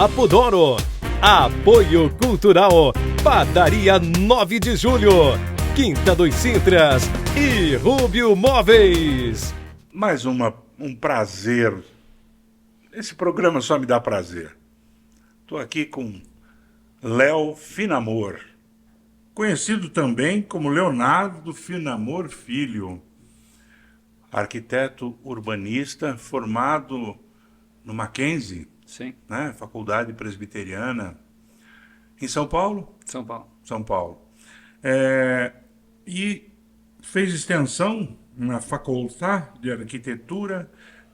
Papo D'Oro. Apoio Cultural, Padaria 9 de Julho, Quinta dos Sintras e Rubio Móveis. Mais um prazer. Esse programa só me dá prazer. Estou aqui com Léo Finamor, conhecido também como Leonardo Finamor Filho, arquiteto urbanista formado no Mackenzie, sim, né? Faculdade Presbiteriana, em São Paulo? São Paulo. São Paulo. E fez extensão na Faculdade de Arquitetura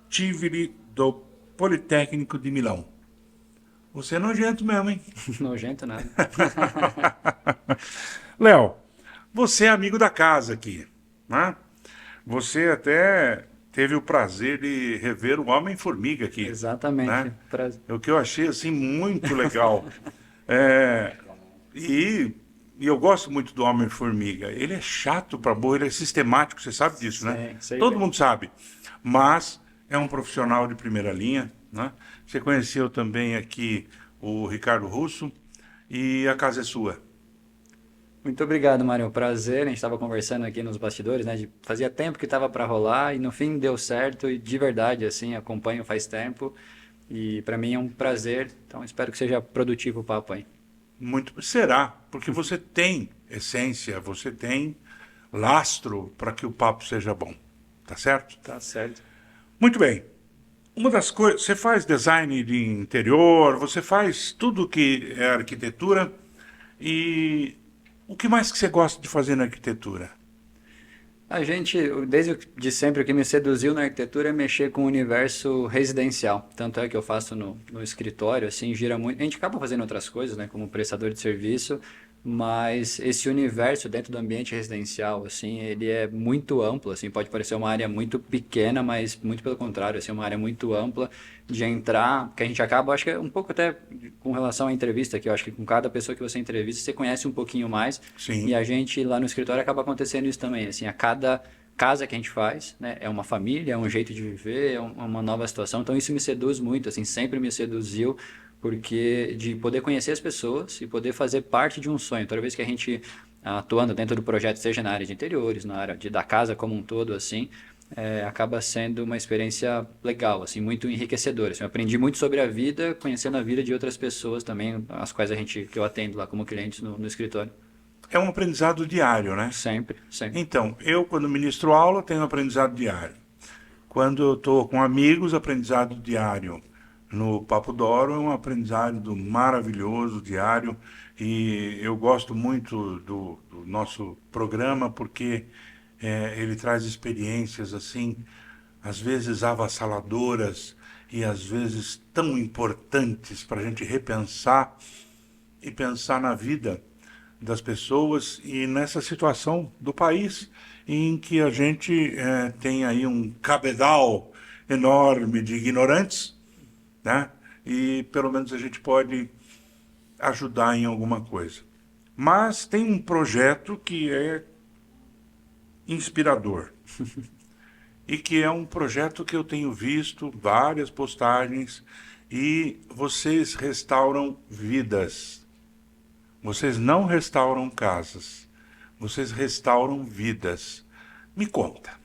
Tivoli do Politécnico de Milão. Você é nojento mesmo, hein? Nojento nada. Léo, você é amigo da casa aqui, né? Você até teve o prazer de rever o Homem-Formiga aqui. Exatamente. Né? Prazer. O que eu achei assim muito legal. E eu gosto muito do Homem-Formiga. Ele é chato pra burro, ele é sistemático, você sabe disso, né? Sei Todo bem. mundo sabe. Mas é um profissional de primeira linha, né? Você conheceu também aqui o Ricardo Russo e a casa é sua. Muito obrigado, Mário. Prazer. A gente estava conversando aqui nos bastidores, né? Fazia tempo que estava para rolar e no fim deu certo e de verdade, assim, acompanho faz tempo e para mim é um prazer. Então espero que seja produtivo o papo aí. Muito será, porque você tem essência, você tem lastro para que o papo seja bom, tá certo? Tá certo. Muito bem. Uma das coisas, você faz design de interior, você faz tudo que é arquitetura e o que mais que você gosta de fazer na arquitetura? A gente, desde de sempre, o que me seduziu na arquitetura é mexer com o universo residencial. Tanto é que eu faço no escritório, assim, gira muito. A gente acaba fazendo outras coisas, né, como prestador de serviço, mas esse universo dentro do ambiente residencial, assim, ele é muito amplo, assim, pode parecer uma área muito pequena, mas muito pelo contrário, assim, uma área muito ampla de entrar, que a gente acaba, acho que é um pouco até com relação à entrevista, que eu acho que com cada pessoa que você entrevista, você conhece um pouquinho mais. Sim. E a gente lá no escritório acaba acontecendo isso também, assim, a cada casa que a gente faz, né, é uma família, é um jeito de viver, é uma nova situação, então isso me seduz muito, assim, sempre me seduziu, porque de poder conhecer as pessoas e poder fazer parte de um sonho, toda vez que a gente atuando dentro do projeto, seja na área de interiores, na área da casa como um todo, assim, acaba sendo uma experiência legal, assim, muito enriquecedora. Assim, eu aprendi muito sobre a vida, conhecendo a vida de outras pessoas também, as quais que eu atendo lá como cliente no escritório. É um aprendizado diário, né? Sempre, sempre. Então, eu quando ministro aula tenho um aprendizado diário. Quando eu estou com amigos, aprendizado diário. No Papo D'Oro é um aprendizado maravilhoso, diário, e eu gosto muito do nosso programa porque ele traz experiências assim, às vezes avassaladoras e às vezes tão importantes para a gente repensar e pensar na vida das pessoas e nessa situação do país em que a gente tem aí um cabedal enorme de ignorantes, né? E pelo menos a gente pode ajudar em alguma coisa. Mas tem um projeto que é inspirador e que é um projeto que eu tenho visto várias postagens e vocês restauram vidas. Vocês não restauram casas, vocês restauram vidas. Me conta.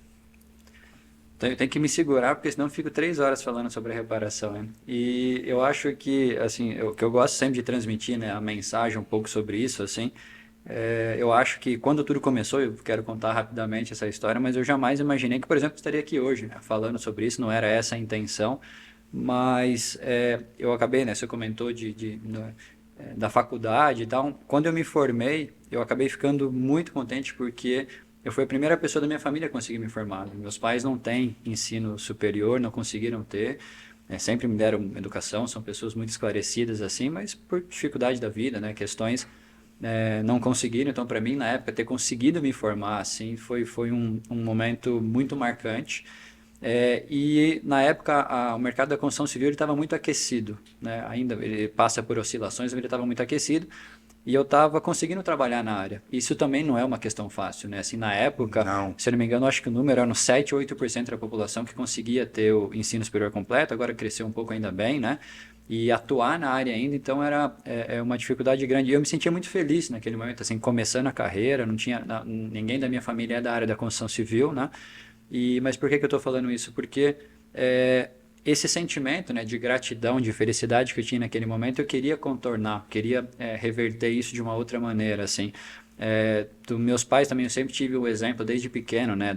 Eu tenho que me segurar, porque senão eu fico 3 horas falando sobre a reparação, né? E eu acho que, assim, o que eu gosto sempre de transmitir, né, a mensagem um pouco sobre isso, assim, eu acho que quando tudo começou, eu quero contar rapidamente essa história, mas eu jamais imaginei que, por exemplo, eu estaria aqui hoje, né, falando sobre isso, não era essa a intenção, mas eu acabei, né, você comentou da faculdade e tal, quando eu me formei, eu acabei ficando muito contente porque eu fui a primeira pessoa da minha família a conseguir me formar. Meus pais não têm ensino superior, não conseguiram ter, sempre me deram educação, são pessoas muito esclarecidas assim, mas por dificuldade da vida, né, questões, não conseguiram. Então, para mim, na época, ter conseguido me formar assim foi um momento muito marcante. E na época o mercado da construção civil estava muito aquecido, né? Ainda ele passa por oscilações, mas ele estava muito aquecido e eu estava conseguindo trabalhar na área. Isso também não é uma questão fácil, né? Assim, na época, Não. se eu não me engano, acho que o número era uns 7 ou 8% da população que conseguia ter o ensino superior completo, agora cresceu um pouco ainda bem, né? e atuar na área ainda, então era uma dificuldade grande. E eu me sentia muito feliz naquele momento, assim, começando a carreira, não tinha ninguém da minha família é da área da construção civil, né? Mas por que que eu estou falando isso? Porque esse sentimento, né, de gratidão, de felicidade que eu tinha naquele momento, eu queria contornar, queria reverter isso de uma outra maneira, assim. Dos meus pais também, eu sempre tive o exemplo desde pequeno, né,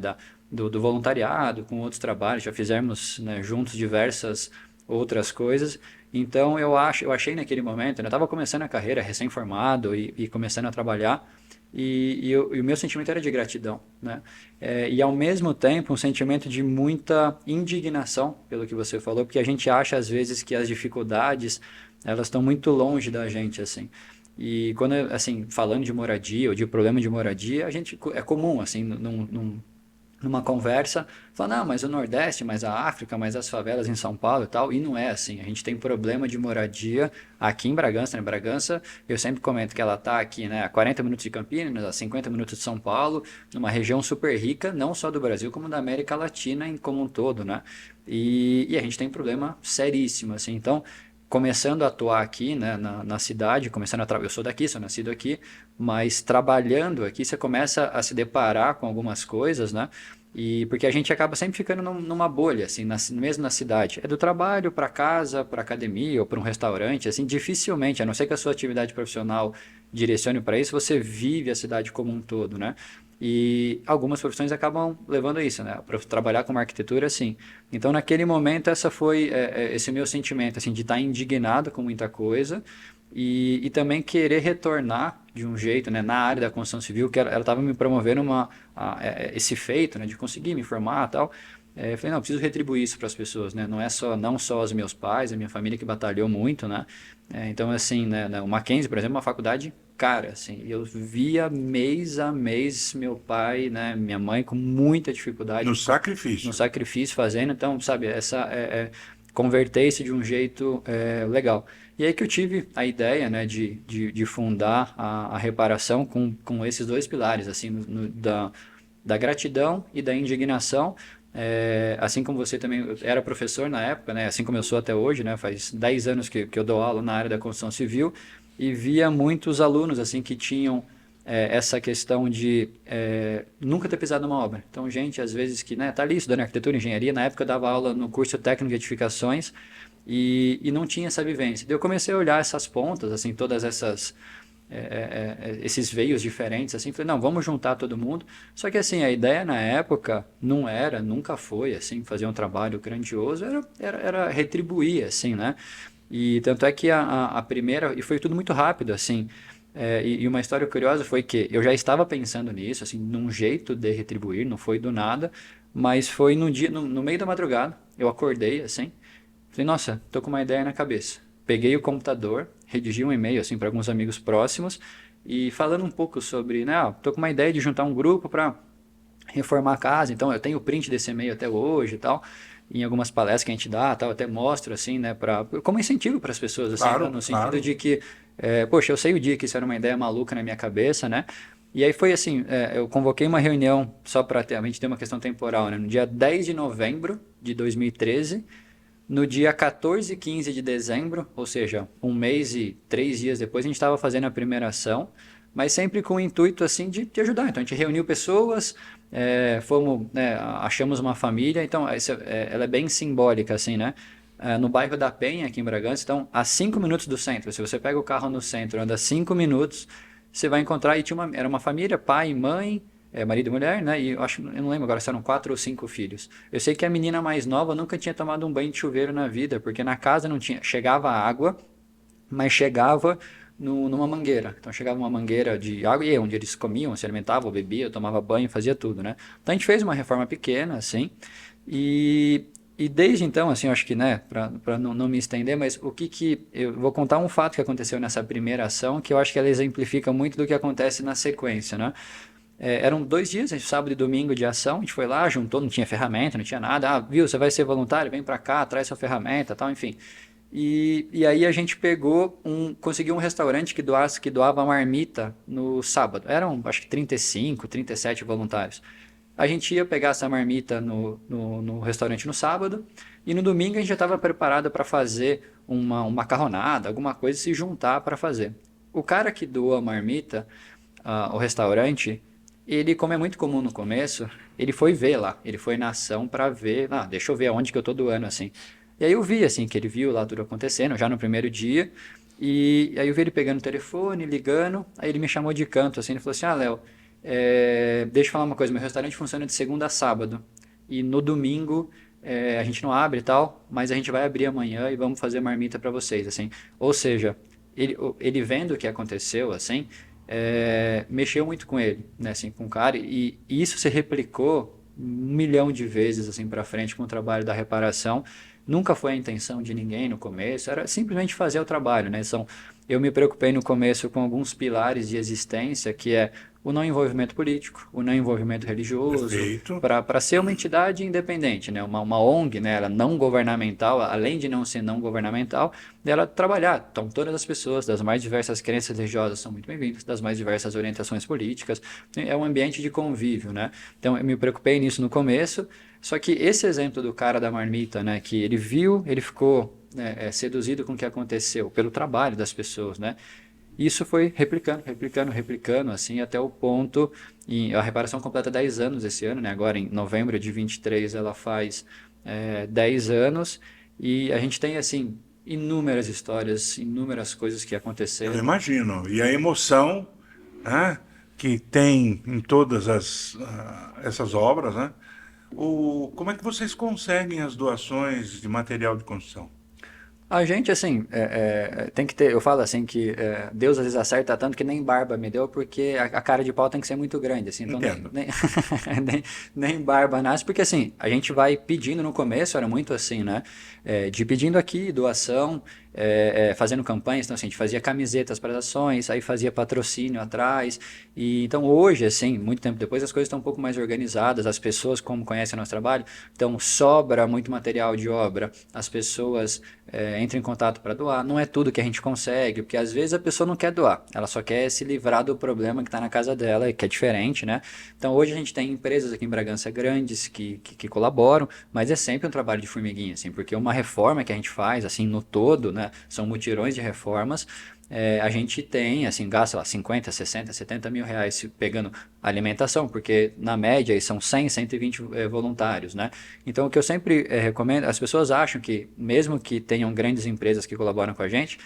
do voluntariado, com outros trabalhos, já fizemos, né, juntos diversas outras coisas. Então eu achei naquele momento, né, eu estava começando a carreira, recém-formado e começando a trabalhar, e o meu sentimento era de gratidão, né? E ao mesmo tempo um sentimento de muita indignação, pelo que você falou, porque a gente acha às vezes que as dificuldades elas estão muito longe da gente, assim. E quando, assim, falando de moradia ou de problema de moradia, a gente é comum, assim, numa conversa, falar, não, mas o Nordeste, mas a África, mas as favelas em São Paulo e tal, e não é assim. A gente tem problema de moradia aqui em Bragança, né? Bragança, eu sempre comento que ela está aqui, né, a 40 minutos de Campinas, a 50 minutos de São Paulo, numa região super rica, não só do Brasil, como da América Latina como um todo, né? E a gente tem problema seríssimo, assim. Então, começando a atuar aqui, né, na cidade, eu sou daqui, sou nascido aqui, mas trabalhando aqui, você começa a se deparar com algumas coisas, né? E porque a gente acaba sempre ficando numa bolha, assim, mesmo na cidade. É do trabalho para casa, para academia ou para um restaurante, assim, dificilmente, a não ser que a sua atividade profissional direcione para isso, você vive a cidade como um todo, né? E algumas profissões acabam levando a isso, né? Para trabalhar com uma arquitetura, sim. Então, naquele momento, esse meu sentimento, assim, de estar indignado com muita coisa e também querer retornar de um jeito, né, na área da construção civil, que ela estava me promovendo esse feito, né, de conseguir me formar e tal. Eu falei, não, eu preciso retribuir isso para as pessoas, né? Não só os meus pais, a minha família que batalhou muito, né? Então, assim, né, o Mackenzie, por exemplo, é uma faculdade cara, assim, eu via mês a mês meu pai, né, minha mãe com muita dificuldade. No sacrifício. No sacrifício fazendo, então, sabe, converter isso de um jeito legal. E aí que eu tive a ideia, né, de fundar a reparação com esses dois pilares, assim, da gratidão e da indignação. Assim como você também, eu era professor na época, né, assim como eu sou até hoje, né, faz 10 anos que eu dou aula na área da construção civil, e via muitos alunos assim que tinham essa questão de nunca ter pisado numa obra. Então, gente, às vezes que, né, tá ali estudando arquitetura e engenharia, na época eu dava aula no curso técnico de edificações e não tinha essa vivência. Daí eu comecei a olhar essas pontas, assim, todas esses veios diferentes, assim, falei, não, vamos juntar todo mundo. Só que, assim, a ideia na época nunca foi, assim, fazer um trabalho grandioso, era retribuir, assim, né? E tanto é que a primeira, e foi tudo muito rápido, assim, e uma história curiosa foi que eu já estava pensando nisso, assim, num jeito de retribuir, não foi do nada, mas foi no meio da madrugada, eu acordei, assim, falei, nossa, tô com uma ideia na cabeça. Peguei o computador, redigi um e-mail, assim, para alguns amigos próximos, e falando um pouco sobre, né, tô com uma ideia de juntar um grupo para reformar a casa, então eu tenho o print desse e-mail até hoje e tal, em algumas palestras que a gente dá, tal, até mostro, assim, né, como incentivo para as pessoas, assim, Claro, né, no sentido claro. de que, poxa, eu sei o dia que isso era uma ideia maluca na minha cabeça, né, e aí foi assim, eu convoquei uma reunião, só para a gente ter uma questão temporal, né, no dia 10 de novembro de 2013, no dia 14 e 15 de dezembro, ou seja, um mês e 3 dias depois, a gente estava fazendo a primeira ação, mas sempre com o intuito assim de ajudar. Então a gente reuniu pessoas, fomos, né, achamos uma família, então ela é bem simbólica assim, né? No bairro da Penha, aqui em Bragança, então a 5 minutos do centro. Se você pega o carro no centro, anda 5 minutos, você vai encontrar, e era uma família, pai, mãe, marido e mulher, né? E eu não lembro agora se eram 4 ou 5 filhos. Eu sei que a menina mais nova nunca tinha tomado um banho de chuveiro na vida, porque na casa não tinha, chegava água, mas chegava numa mangueira. Então chegava uma mangueira de água e onde eles comiam, se alimentavam, bebiam, tomavam banho, fazia tudo, né? Então a gente fez uma reforma pequena, assim, e desde então, assim, eu acho que, né, para não me estender, mas eu vou contar um fato que aconteceu nessa primeira ação, que eu acho que ela exemplifica muito do que acontece na sequência, né? Eram 2 dias, sábado e domingo de ação, a gente foi lá, juntou, não tinha ferramenta, não tinha nada, viu, você vai ser voluntário, vem para cá, traz sua ferramenta, tal, enfim. E aí a gente conseguiu um restaurante que doava marmita no sábado. Eram, acho que 35, 37 voluntários. A gente ia pegar essa marmita no restaurante no sábado, e no domingo a gente já estava preparado para fazer uma macarronada, alguma coisa, se juntar para fazer. O cara que doa a marmita, o restaurante, ele, como é muito comum no começo, ele foi ver lá, ele foi na ação para ver, deixa eu ver aonde que eu tô doando, assim. E aí eu vi, assim, que ele viu lá tudo acontecendo, já no primeiro dia, e aí eu vi ele pegando o telefone, ligando, aí ele me chamou de canto, assim, ele falou assim, Léo, deixa eu falar uma coisa, meu restaurante funciona de segunda a sábado, e no domingo a gente não abre e tal, mas a gente vai abrir amanhã e vamos fazer marmita para vocês, assim. Ou seja, ele vendo o que aconteceu, assim, mexeu muito com ele, né, assim, com o cara, e isso se replicou 1 milhão de vezes, assim, para frente com o trabalho da reparação. Nunca foi a intenção de ninguém no começo, era simplesmente fazer o trabalho, né? Eu me preocupei no começo com alguns pilares de existência, que é o não envolvimento político, o não envolvimento religioso, Perfeito. para ser uma entidade independente, né? Uma ONG, né? Ela não governamental, além de não ser não governamental, dela trabalhar. Então, todas as pessoas das mais diversas crenças religiosas são muito bem-vindas, das mais diversas orientações políticas. É um ambiente de convívio, né? Então, eu me preocupei nisso no começo, só que esse exemplo do cara da marmita, né? Que ele viu, ele ficou seduzido com o que aconteceu, pelo trabalho das pessoas, né? Isso foi replicando, assim, até o ponto, a reparação completa 10 anos esse ano, né? Agora em novembro de 23 ela faz 10 anos, e a gente tem, assim, inúmeras histórias, inúmeras coisas que Eu aconteceram. imagino. E a emoção, né, que tem em todas essas obras, né? Como é que vocês conseguem as doações de material de construção? A gente, assim, tem que ter, eu falo assim que Deus às vezes acerta tanto que nem barba me deu, porque a cara de pau tem que ser muito grande, assim, então Entendo. nem barba nasce, porque assim, a gente vai pedindo no começo, era muito assim, né, de pedindo aqui, doação, fazendo campanhas, então assim, a gente fazia camisetas para as ações, aí fazia patrocínio atrás, e então hoje, assim, muito tempo depois, as coisas estão um pouco mais organizadas, as pessoas, como conhecem o nosso trabalho, então sobra muito material de obra, as pessoas entram em contato para doar, não é tudo que a gente consegue, porque às vezes a pessoa não quer doar, ela só quer se livrar do problema que está na casa dela, que é diferente, né? Então hoje a gente tem empresas aqui em Bragança grandes que colaboram, mas é sempre um trabalho de formiguinha, assim, porque uma reforma que a gente faz, assim, no todo, né, são mutirões de reformas, a gente tem, assim, gasta lá 50, 60, 70 mil reais pegando alimentação, porque na média aí são 100, 120 voluntários, né? Então o que eu sempre recomendo, as pessoas acham que mesmo que tenham grandes empresas que colaboram com a gente,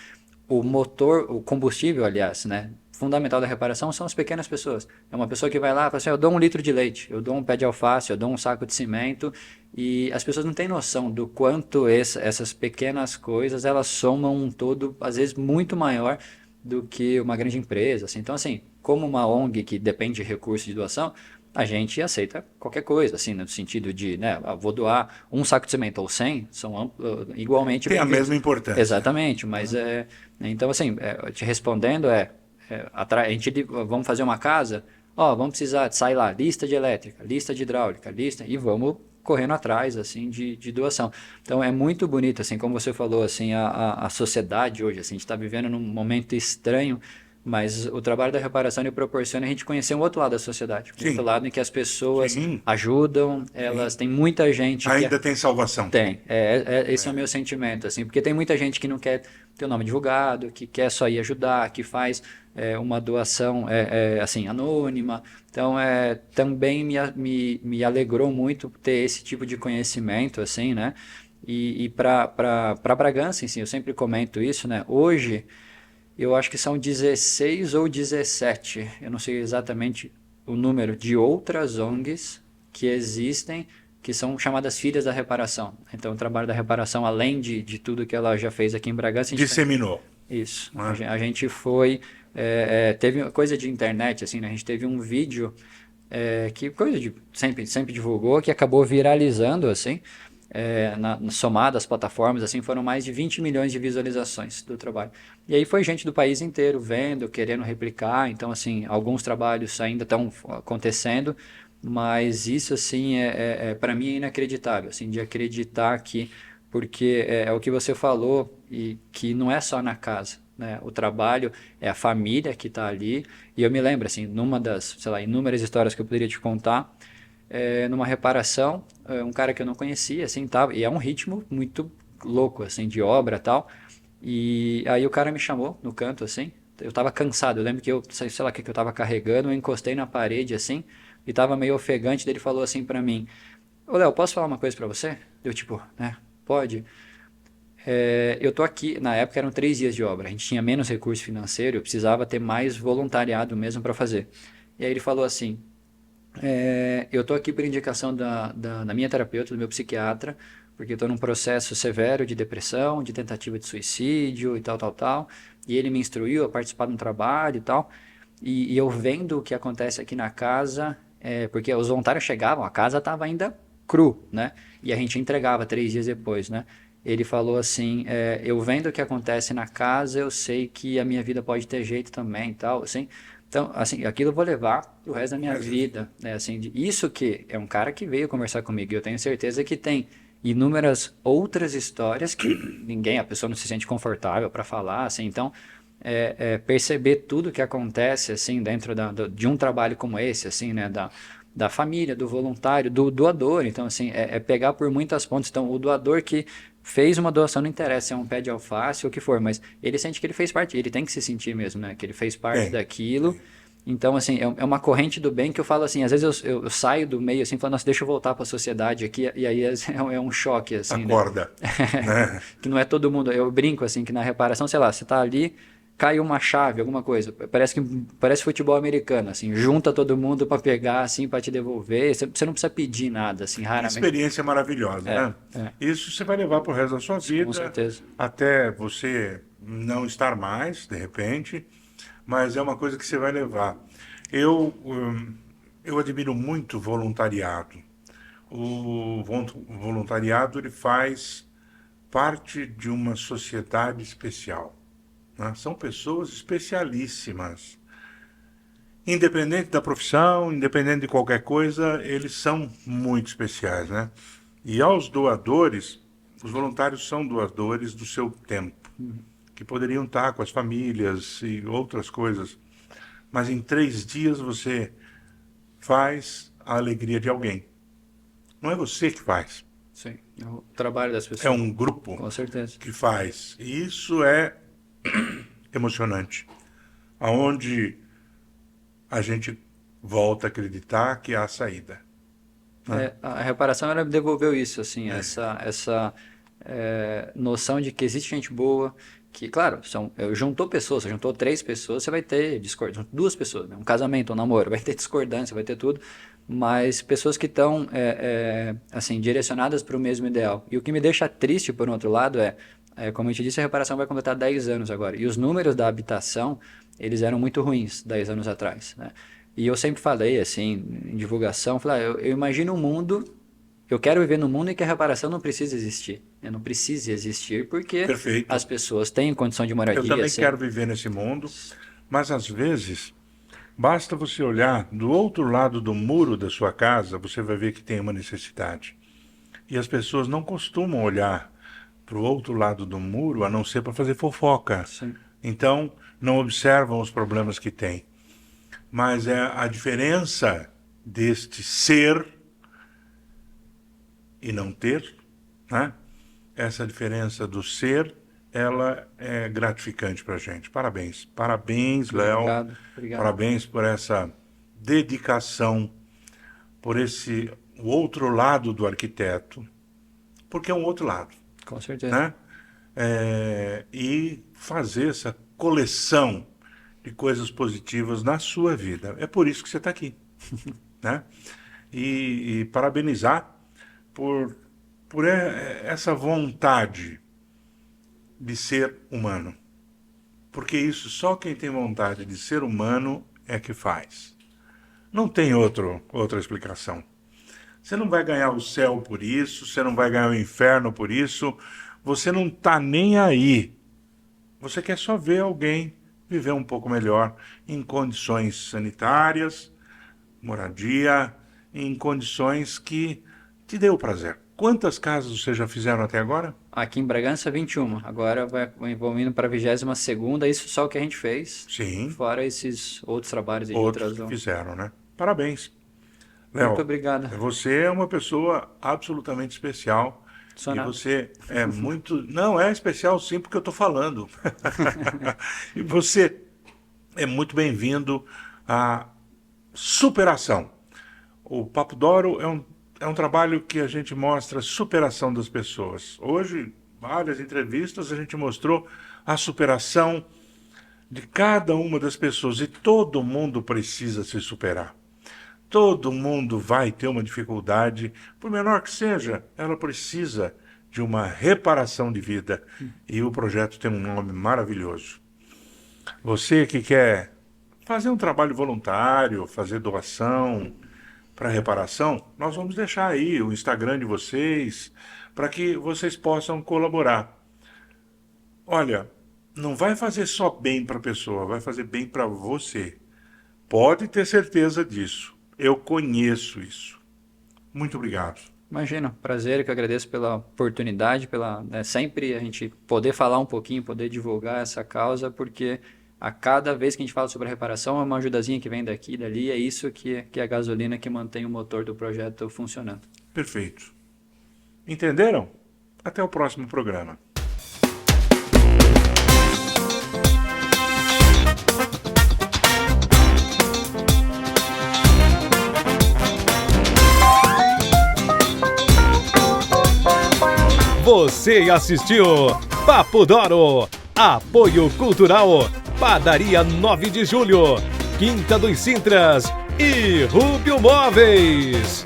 o motor, o combustível, aliás, né, fundamental da reparação são as pequenas pessoas. É uma pessoa que vai lá e fala assim, eu dou 1 litro de leite, eu dou um pé de alface, eu dou um saco de cimento, e as pessoas não têm noção do quanto essas pequenas coisas, elas somam um todo, às vezes, muito maior do que uma grande empresa, assim. Então, assim, como uma ONG que depende de recursos de doação, a gente aceita qualquer coisa, assim, no sentido de, né, vou doar um saco de cimento ou 100, são igualmente Tem a bem-vindos. mesma importância. Exatamente, mas então, assim, te respondendo vamos fazer uma casa, vamos precisar, sai lá, lista de elétrica, lista de hidráulica, e vamos correndo atrás, assim, de doação. Então, é muito bonito, assim, como você falou, assim, a sociedade hoje, assim, a gente está vivendo num momento estranho, mas o trabalho da reparação ele proporciona a gente conhecer um outro lado da sociedade, um Sim. outro lado em que as pessoas Sim. ajudam, elas tem muita gente que Ainda tem salvação. tem, esse é o meu sentimento, assim, porque tem muita gente que não quer ter o nome divulgado, que quer só ir ajudar, que faz uma doação assim, anônima. Então, também me alegrou muito ter esse tipo de conhecimento, assim, né? E para Bragança, assim, eu sempre comento isso, né? Hoje, eu acho que são 16 ou 17, eu não sei exatamente o número, de outras ONGs que existem, que são chamadas Filhas da Reparação. Então, o trabalho da reparação, além de tudo que ela já fez aqui em Bragança... Disseminou. Isso. A gente foi... teve coisa de internet, assim, né? A gente teve um vídeo que sempre divulgou, que acabou viralizando, assim, somado às plataformas, assim, foram mais de 20 milhões de visualizações do trabalho. E aí foi gente do país inteiro vendo, querendo replicar. Então, assim, alguns trabalhos ainda estão acontecendo, mas isso, assim, para mim é inacreditável, assim, de acreditar que, porque é o que você falou, e que não é só na casa, né? O trabalho é a família que está ali, e eu me lembro, assim, numa das, sei lá, inúmeras histórias que eu poderia te contar, numa reparação, um cara que eu não conhecia, assim, tava, e é um ritmo muito louco, assim, de obra e tal, E aí o cara me chamou no canto, assim. Eu tava cansado. Eu lembro que eu, sei lá o que eu tava carregando, eu encostei na parede, assim, e tava meio ofegante. Daí ele falou assim pra mim: Ô, Léo, posso falar uma coisa pra você? Eu, tipo, né? Pode. Eu tô aqui, na época eram 3 dias de obra, a gente tinha menos recurso financeiro, eu precisava ter mais voluntariado mesmo para fazer. E aí ele falou assim: eu tô aqui por indicação da minha terapeuta, do meu psiquiatra, porque eu tô num processo severo de depressão, de tentativa de suicídio e tal, tal, tal. E ele me instruiu a participar de um trabalho e tal. E eu vendo o que acontece aqui na casa, porque os voluntários chegavam, a casa estava ainda cru, né? E a gente entregava 3 dias depois, né? Ele falou assim: eu vendo o que acontece na casa, eu sei que a minha vida pode ter jeito também e tal, assim. Então, assim, aquilo eu vou levar o resto da minha vida, né? Assim, isso que é um cara que veio conversar comigo. E eu tenho certeza que tem inúmeras outras histórias que ninguém, a pessoa não se sente confortável para falar, assim. Então, perceber tudo que acontece, assim, dentro de um trabalho como esse, assim, né? Da família, do voluntário, do doador. Então, assim, pegar por muitas pontas. Então, o doador que fez uma doação, não interessa se é um pé de alface ou o que for, mas ele sente que ele fez parte, ele tem que se sentir mesmo, né? Que ele fez parte Tem. daquilo. Então, assim, é uma corrente do bem que eu falo assim, às vezes eu saio do meio assim, falando, nossa, deixa eu voltar para a sociedade aqui, e aí é um choque, assim, né? Acorda, né? Que não é todo mundo, eu brinco assim, que na reparação, sei lá, você tá ali, caiu uma chave, alguma coisa, parece futebol americano, assim, junta todo mundo para pegar, assim, para te devolver, você não precisa pedir nada, assim, Que raramente. experiência maravilhosa, né? É, Isso você vai levar para o resto da sua com vida, certeza. até você não estar mais, de repente, mas é uma coisa que você vai levar. Eu admiro muito o voluntariado. O voluntariado ele faz parte de uma sociedade especial, né? São pessoas especialíssimas. Independente da profissão, independente de qualquer coisa, eles são muito especiais, né? E aos doadores, os voluntários são doadores do seu tempo, que poderiam estar com as famílias e outras coisas, mas em 3 dias você faz a alegria de alguém. Não é você que faz, Sim, é o trabalho das é pessoas, um grupo com certeza. que faz. E isso é emocionante. Aonde a gente volta a acreditar que há saída, né? A reparação ela me devolveu isso, assim, essa noção de que existe gente boa, que, claro, juntou pessoas, você juntou 3 pessoas, você vai ter discordância, 2 pessoas, né? Um casamento, um namoro, vai ter discordância, vai ter tudo, mas pessoas que estão, assim, direcionadas para o mesmo ideal. E o que me deixa triste, por um outro lado, como eu te disse, a reparação vai completar 10 anos agora, e os números da habitação, eles eram muito ruins 10 anos atrás, né? E eu sempre falei, assim, em divulgação, falei, eu imagino um mundo, eu quero viver num mundo em que a reparação não precisa existir. Né? Não precisa existir porque Perfeito. as pessoas têm condição de Eu moradia, também assim. quero viver nesse mundo, mas às vezes basta você olhar do outro lado do muro da sua casa, você vai ver que tem uma necessidade. E as pessoas não costumam olhar para o outro lado do muro a não ser para fazer fofoca. Sim. Então, não observam os problemas que têm. Mas é a diferença deste ser e não ter, né? Essa diferença do ser, ela é gratificante para a gente. Parabéns. Parabéns, Léo. Obrigado, obrigado. Parabéns por essa dedicação, por o outro lado do arquiteto, porque é um outro lado, Com certeza. né? E fazer essa coleção de coisas positivas na sua vida. É por isso que você está aqui, né? E parabenizar por essa vontade de ser humano. Porque isso só quem tem vontade de ser humano é que faz. Não tem outra explicação. Você não vai ganhar o céu por isso, você não vai ganhar o inferno por isso, você não está nem aí. Você quer só ver alguém viver um pouco melhor em condições sanitárias, moradia, em condições que te dê o prazer. Quantas casas vocês já fizeram até agora? Aqui em Bragança, 21. Agora vamos indo para a 22ª, isso só o que a gente fez. Sim, Fora esses outros trabalhos aí de outros que tração. fizeram, né? Parabéns. Muito Léo, obrigado. você é uma pessoa absolutamente especial Funcionar. E você é muito... Não, é especial sim, porque eu estou falando. E você é muito bem-vindo à superação. O Papo d'Oro é um trabalho que a gente mostra a superação das pessoas. Hoje, várias entrevistas, a gente mostrou a superação de cada uma das pessoas. E todo mundo precisa se superar. Todo mundo vai ter uma dificuldade, por menor que seja, ela precisa de uma reparação de vida. E o projeto tem um nome maravilhoso. Você que quer fazer um trabalho voluntário, fazer doação para reparação, nós vamos deixar aí o Instagram de vocês para que vocês possam colaborar. Olha, não vai fazer só bem para a pessoa, vai fazer bem para você. Pode ter certeza disso. Eu conheço isso. Muito obrigado. Imagina, prazer, que eu agradeço pela oportunidade, sempre a gente poder falar um pouquinho, poder divulgar essa causa, porque a cada vez que a gente fala sobre a reparação é uma ajudazinha que vem daqui e dali, é isso que é a gasolina que mantém o motor do projeto funcionando. Perfeito. Entenderam? Até o próximo programa. Você assistiu Papo d'Oro, apoio cultural, Padaria 9 de Julho, Quinta dos Sintras e Rubio Móveis.